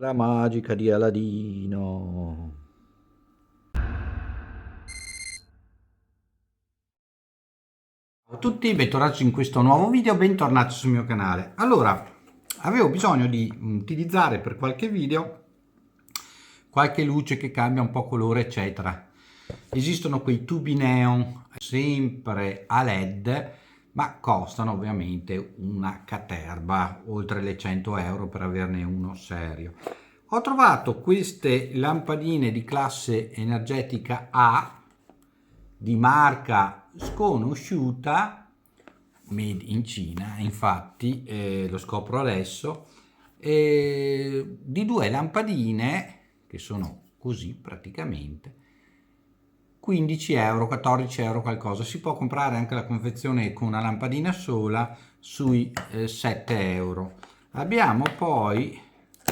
La magica di Aladino. Ciao a tutti, bentornati in questo nuovo video, bentornati sul mio canale. Allora, avevo bisogno di utilizzare per qualche video qualche luce che cambia un po' colore, eccetera. Esistono quei tubi neon sempre a LED, ma costano ovviamente una caterba, oltre le 100 euro per averne uno serio. Ho trovato queste lampadine di classe energetica A, di marca sconosciuta, made in Cina, infatti lo scopro adesso, di due lampadine che sono così praticamente 15 euro, 14 euro qualcosa. Si può comprare anche la confezione con una lampadina sola sui 7 euro. Abbiamo poi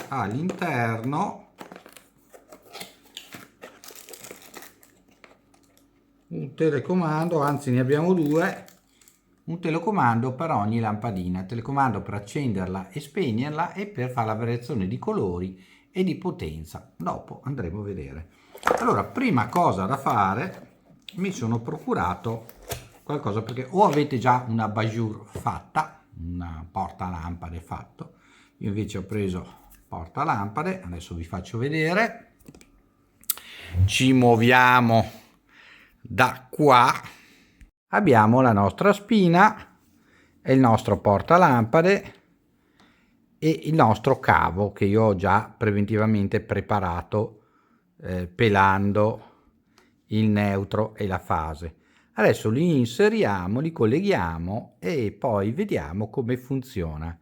all'interno un telecomando, anzi ne abbiamo due, un telecomando per ogni lampadina, telecomando per accenderla e spegnerla e per fare la variazione di colori e di potenza. Dopo andremo a vedere. Allora, prima cosa da fare, mi sono procurato qualcosa, perché o avete già una Bajur fatta, una portalampade fatto, io invece ho preso portalampade, adesso vi faccio vedere. Ci muoviamo da qua, abbiamo la nostra spina e il nostro portalampade e il nostro cavo che io ho già preventivamente preparato pelando il neutro e la fase. Adesso li inseriamo, li colleghiamo e poi vediamo come funziona.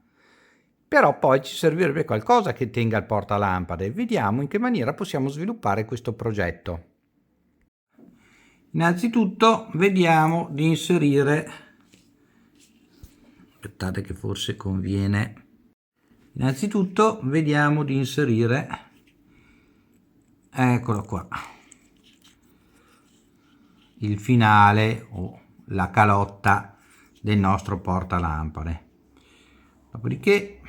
Però poi ci servirebbe qualcosa che tenga il portalampade. Vediamo in che maniera possiamo sviluppare questo progetto. Innanzitutto vediamo di inserire, aspettate che forse conviene, innanzitutto vediamo di inserire, eccolo qua, il finale o la calotta del nostro portalampade. Dopodiché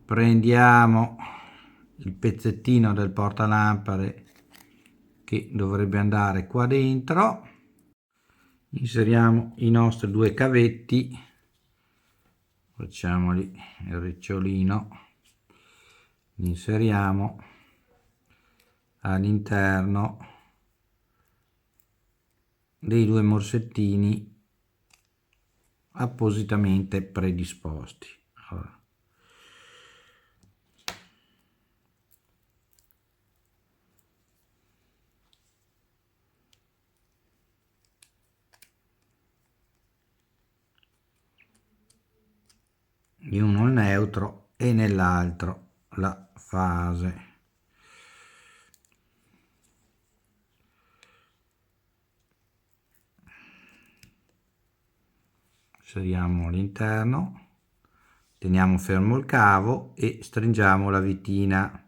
prendiamo il pezzettino del portalampade che dovrebbe andare qua dentro, inseriamo i nostri due cavetti, facciamoli il ricciolino, li inseriamo all'interno dei due morsettini appositamente predisposti. Allora, in uno il neutro e nell'altro la fase. Inseriamo all'interno, teniamo fermo il cavo e stringiamo la vitina.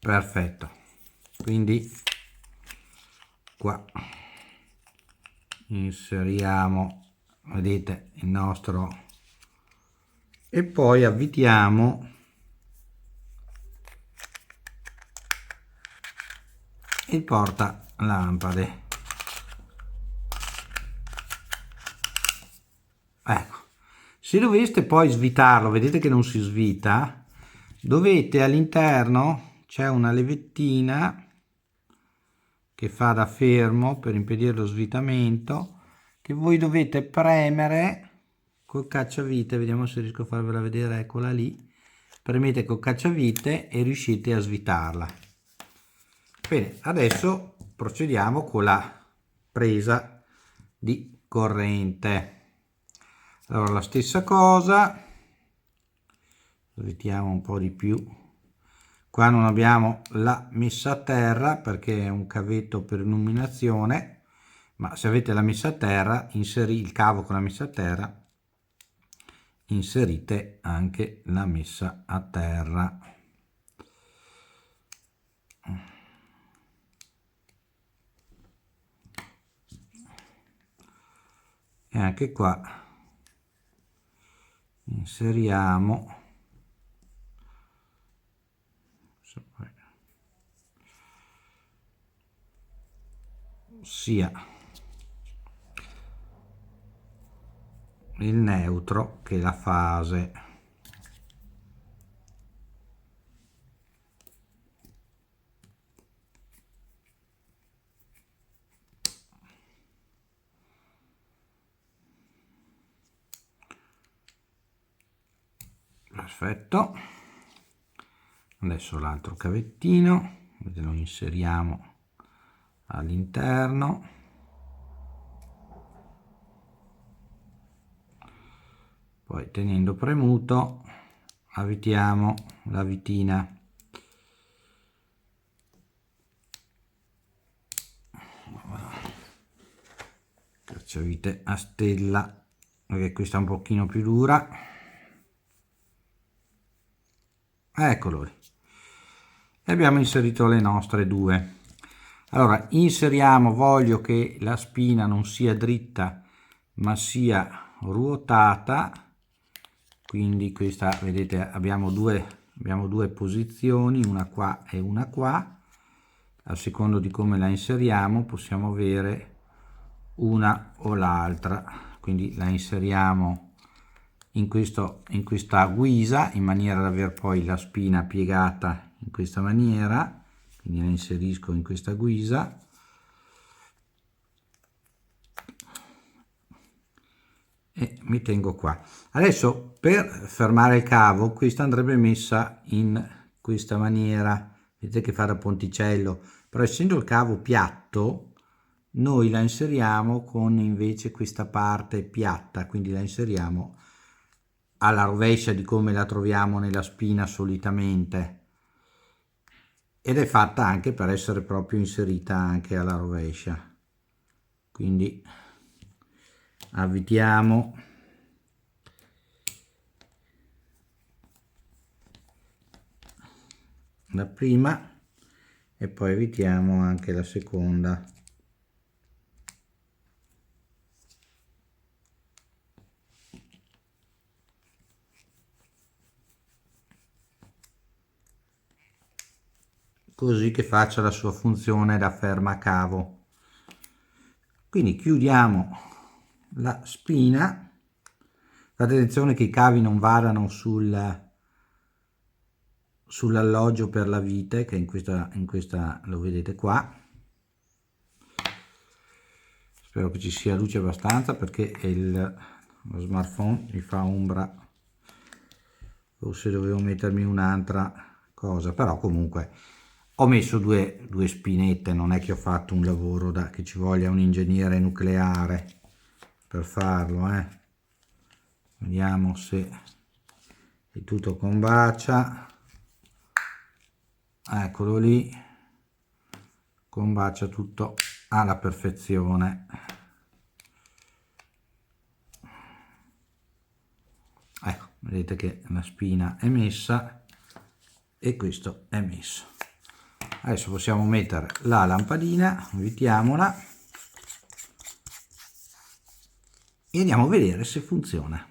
Perfetto, quindi qua inseriamo, vedete, il nostro, e poi avvitiamo il portalampade. Ecco, se doveste poi svitarlo, vedete che non si svita, dovete, all'interno c'è una levettina che fa da fermo per impedire lo svitamento, che voi dovete premere col cacciavite. Vediamo se riesco a farvela vedere, eccola lì, premete col cacciavite e riuscite a svitarla. Bene, adesso procediamo con la presa di corrente. Allora, la stessa cosa, svitiamo un po' di più. Qua non abbiamo la messa a terra perché è un cavetto per illuminazione, ma se avete la messa a terra, il cavo con la messa a terra, inserite anche la messa a terra. e anche qua inseriamo sia il neutro che la fase. Perfetto, adesso l'altro cavettino lo inseriamo all'interno, poi tenendo premuto avvitiamo la vitina. Cacciavite a stella, perché questa è un pochino più dura. Eccolo lì, e abbiamo inserito le nostre due. Allora inseriamo, voglio che la spina non sia dritta ma sia ruotata, quindi questa, vedete, abbiamo due posizioni, una qua e una qua. A secondo di come la inseriamo possiamo avere una o l'altra, quindi la inseriamo in questa guisa in maniera da avere poi la spina piegata in questa maniera, quindi la inserisco in questa guisa e mi tengo qua. Adesso per fermare il cavo questa andrebbe messa in questa maniera, vedete che fa da ponticello, però essendo il cavo piatto noi la inseriamo con invece questa parte piatta, quindi la inseriamo alla rovescia di come la troviamo nella spina solitamente, ed è fatta anche per essere proprio inserita anche alla rovescia. Quindi avvitiamo la prima e poi avvitiamo anche la seconda. Così che faccia la sua funzione da fermacavo. Quindi chiudiamo la spina, fate attenzione che i cavi non vadano sull'alloggio per la vite, che in questa lo vedete qua. Spero che ci sia luce abbastanza perché lo smartphone mi fa ombra, forse dovevo mettermi un'altra cosa, però comunque ho messo due spinette, non è che ho fatto un lavoro che ci voglia un ingegnere nucleare per farlo, Vediamo se il tutto combacia. Eccolo lì, combacia tutto alla perfezione. Ecco, vedete che la spina è messa e questo è messo. Adesso possiamo mettere la lampadina, invitiamola e andiamo a vedere se funziona.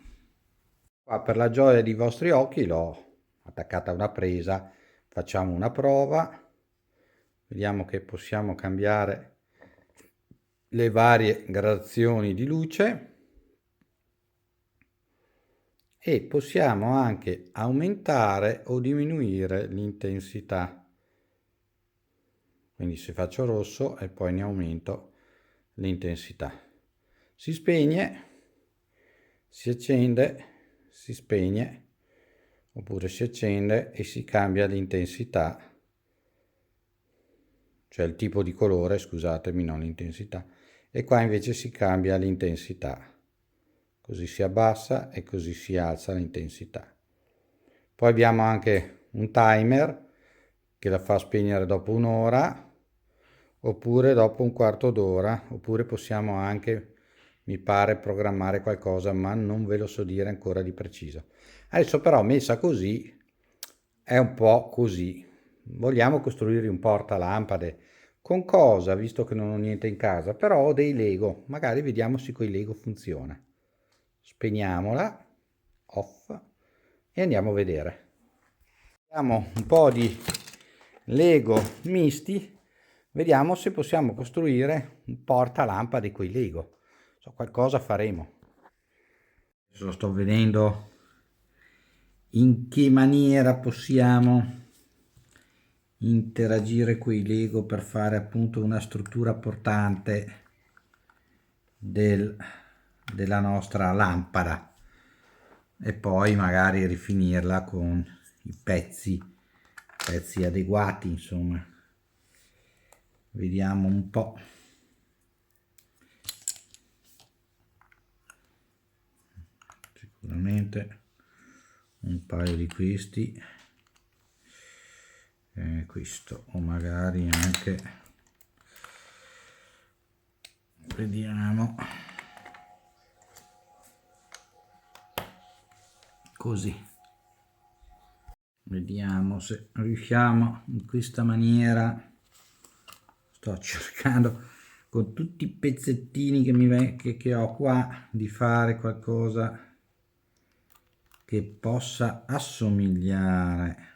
Qua, per la gioia dei vostri occhi, l'ho attaccata a una presa. Facciamo una prova, vediamo che possiamo cambiare le varie gradazioni di luce e possiamo anche aumentare o diminuire l'intensità. Quindi se faccio rosso e poi ne aumento l'intensità. Si spegne, si accende, si spegne, oppure si accende e si cambia l'intensità, cioè il tipo di colore, scusatemi, non l'intensità, e qua invece si cambia l'intensità, così si abbassa e così si alza l'intensità. Poi abbiamo anche un timer che la fa spegnere dopo un'ora oppure dopo un quarto d'ora, oppure possiamo anche, mi pare, programmare qualcosa, ma non ve lo so dire ancora di preciso. Adesso però messa così è un po' così. Vogliamo costruire un portalampade Con cosa, visto che non ho niente in casa? Però ho dei Lego, magari vediamo se con i Lego funziona. Spegniamola, off, e andiamo a vedere. Abbiamo un po' di Lego misti, vediamo se possiamo costruire un portalampade con i Lego. So, qualcosa faremo. Adesso sto vedendo in che maniera possiamo interagire con i Lego per fare appunto una struttura portante della nostra lampada e poi magari rifinirla con i pezzi adeguati, insomma. Vediamo un po'. Sicuramente un paio di questi, questo, o magari anche, vediamo, così. Vediamo se riusciamo in questa maniera. Sto cercando con tutti i pezzettini che ho qua di fare qualcosa che possa assomigliare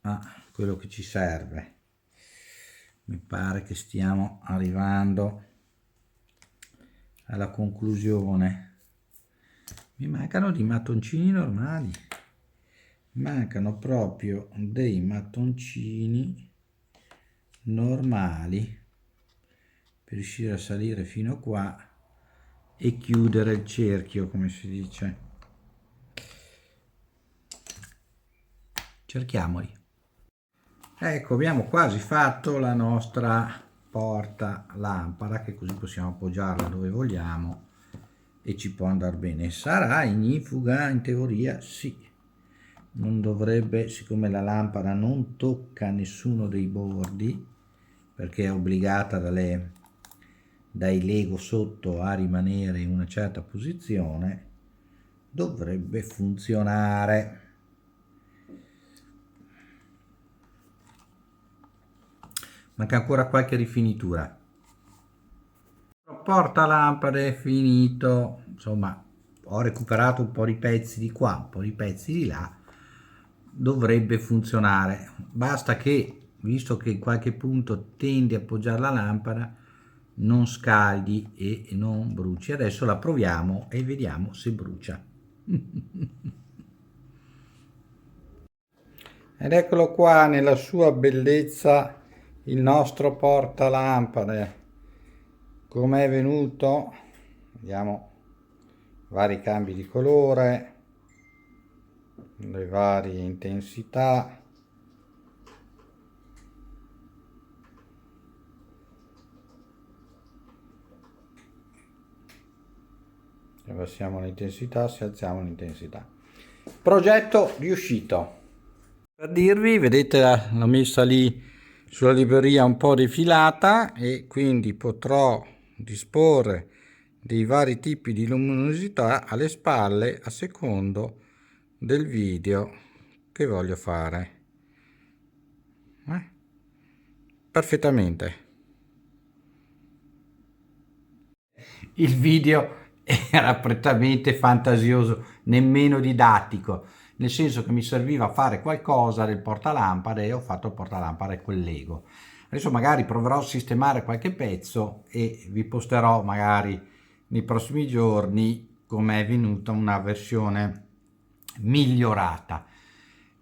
a quello che ci serve. Mi pare che stiamo arrivando alla conclusione. Mi mancano dei mattoncini normali, mancano proprio dei mattoncini normali per riuscire a salire fino qua e chiudere il cerchio, come si dice. Cerchiamoli. Ecco, abbiamo quasi fatto la nostra porta lampada, che così possiamo appoggiarla dove vogliamo e ci può andare bene. Sarà ignifuga? In teoria sì, non dovrebbe, siccome la lampada non tocca nessuno dei bordi perché è obbligata dai Lego sotto a rimanere in una certa posizione, dovrebbe funzionare. Manca ancora qualche rifinitura. Portalampade finito, insomma, ho recuperato un po' di pezzi di qua, un po' di pezzi di là, dovrebbe funzionare. Basta che, visto che in qualche punto tendi a appoggiare la lampada, non scaldi e non bruci. Adesso la proviamo e vediamo se brucia. Ed eccolo qua nella sua bellezza il nostro portalampade. Come è venuto? Vediamo vari cambi di colore, le varie intensità. Se abbassiamo l'intensità, se alziamo l'intensità. Progetto riuscito. Per dirvi, vedete, l'ho messa lì sulla libreria un po' defilata e quindi potrò disporre dei vari tipi di luminosità alle spalle a secondo del video che voglio fare. Perfettamente. Il video era prettamente fantasioso, nemmeno didattico, nel senso che mi serviva a fare qualcosa del portalampade e ho fatto il portalampade con Lego. Adesso magari proverò a sistemare qualche pezzo e vi posterò magari nei prossimi giorni come è venuta una versione migliorata.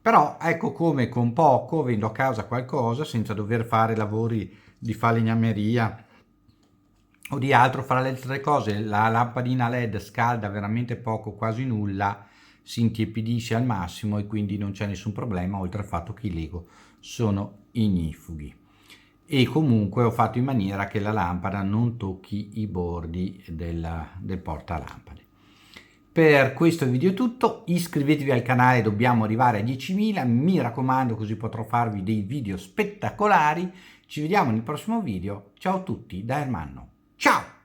Però ecco come con poco vendo a casa qualcosa senza dover fare lavori di falegnameria o di altro. Fra le altre cose, la lampadina LED scalda veramente poco, quasi nulla, si intiepidisce al massimo e quindi non c'è nessun problema, oltre al fatto che i Lego sono ignifughi. E comunque ho fatto in maniera che la lampada non tocchi i bordi del portalampade. Per questo video è tutto, iscrivetevi al canale, dobbiamo arrivare a 10.000, mi raccomando, così potrò farvi dei video spettacolari. Ci vediamo nel prossimo video, ciao a tutti da Ermanno, ciao!